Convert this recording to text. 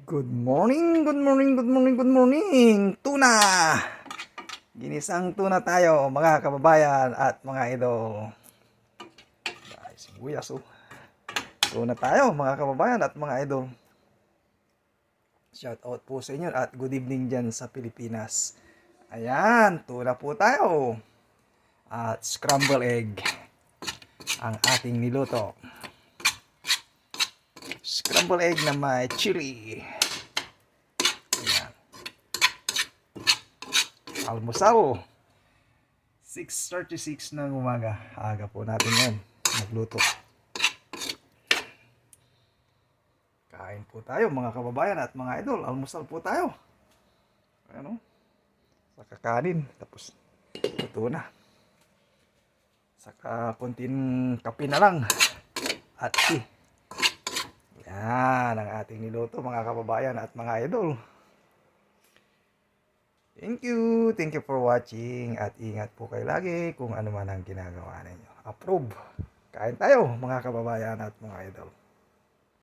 Good morning, good morning, good morning, good morning. Tuna! Ginisang tuna tayo mga kababayan at mga idol. Ay, sibuyas oh. Tuna tayo mga kababayan at mga idol. Shout out po sa inyo at good evening dyan sa Pilipinas. Ayan, tuna po tayo. At scramble egg ang ating niluto. Scramble egg na may chili. Ayan. Almusal. 6:36 ng umaga. Aga po natin yan. Magluto. Kain po tayo mga kababayan at mga idol. Almusal po tayo. Ano? Sa kakanin. Tapos luto na. Saka konting kape na lang. At tea. Yan ang ating niluto mga kababayan at mga idol. Thank you. Thank you for watching. At ingat po kayo lagi kung ano man ang ginagawa ninyo. Approve. Kain tayo mga kababayan at mga idol.